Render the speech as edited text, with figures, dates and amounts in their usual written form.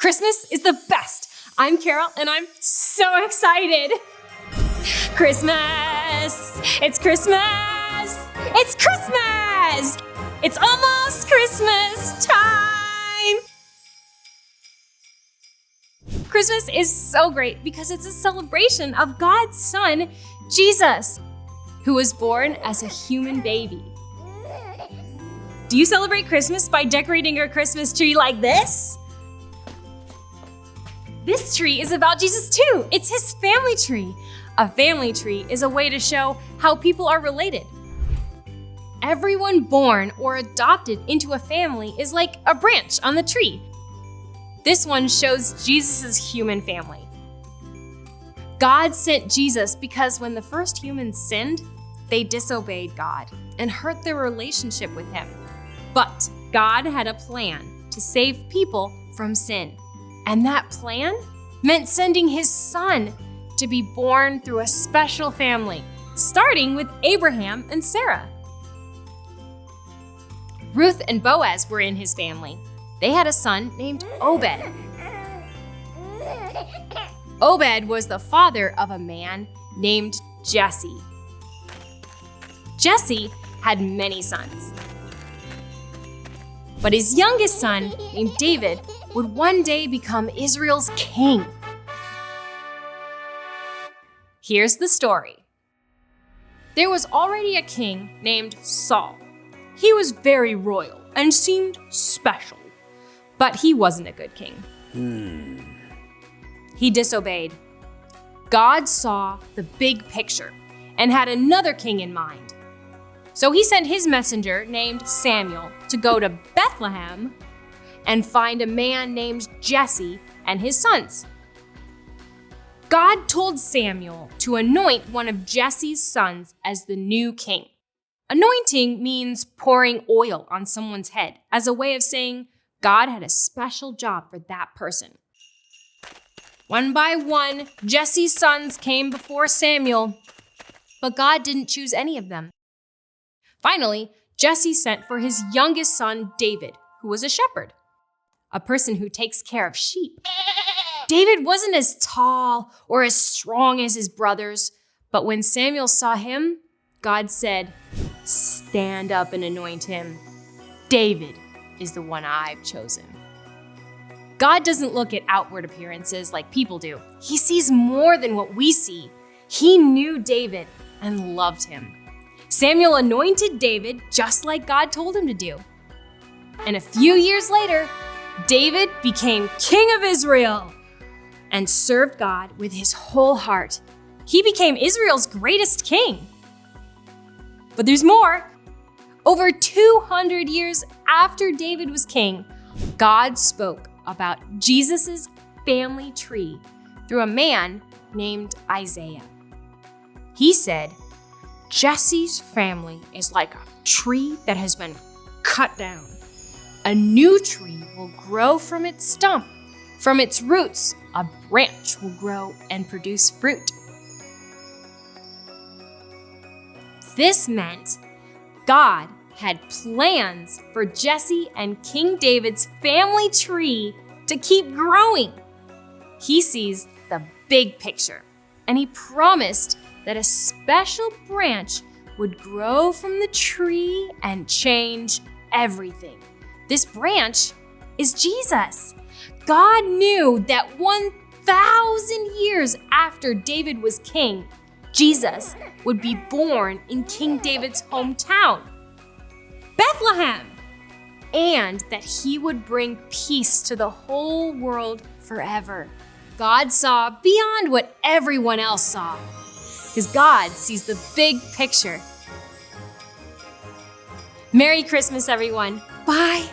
Christmas is the best. I'm Carol, and I'm so excited. Christmas! It's Christmas! It's Christmas! It's almost Christmas time! Christmas is so great because it's a celebration of God's Son, Jesus, who was born as a human baby. Do you celebrate Christmas by decorating your Christmas tree like this? This tree is about Jesus too. It's his family tree. A family tree is a way to show how people are related. Everyone born or adopted into a family is like a branch on the tree. This one shows Jesus' human family. God sent Jesus because when the first humans sinned, they disobeyed God and hurt their relationship with him. But God had a plan to save people from sin. And that plan meant sending his son to be born through a special family, starting with Abraham and Sarah. Ruth and Boaz were in his family. They had a son named Obed. Obed was the father of a man named Jesse. Jesse had many sons. But his youngest son, named David, would one day become Israel's king. Here's the story. There was already a king named Saul. He was very royal and seemed special, but he wasn't a good king. He disobeyed. God saw the big picture and had another king in mind. So he sent his messenger named Samuel to go to Bethlehem and find a man named Jesse and his sons. God told Samuel to anoint one of Jesse's sons as the new king. Anointing means pouring oil on someone's head as a way of saying God had a special job for that person. One by one, Jesse's sons came before Samuel, but God didn't choose any of them. Finally, Jesse sent for his youngest son, David, who was a shepherd, a person who takes care of sheep. David wasn't as tall or as strong as his brothers, but when Samuel saw him, God said, "Stand up and anoint him. David is the one I've chosen." God doesn't look at outward appearances like people do. He sees more than what we see. He knew David and loved him. Samuel anointed David just like God told him to do. And a few years later, David became king of Israel and served God with his whole heart. He became Israel's greatest king. But there's more. Over 200 years after David was king, God spoke about Jesus' family tree through a man named Isaiah. He said, "Jesse's family is like a tree that has been cut down. A new tree will grow from its stump. From its roots, a branch will grow and produce fruit." This meant God had plans for Jesse and King David's family tree to keep growing. He sees the big picture, and he promised that a special branch would grow from the tree and change everything. This branch is Jesus. God knew that 1,000 years after David was king, Jesus would be born in King David's hometown, Bethlehem, and that he would bring peace to the whole world forever. God saw beyond what everyone else saw, because God sees the big picture. Merry Christmas, everyone. Bye.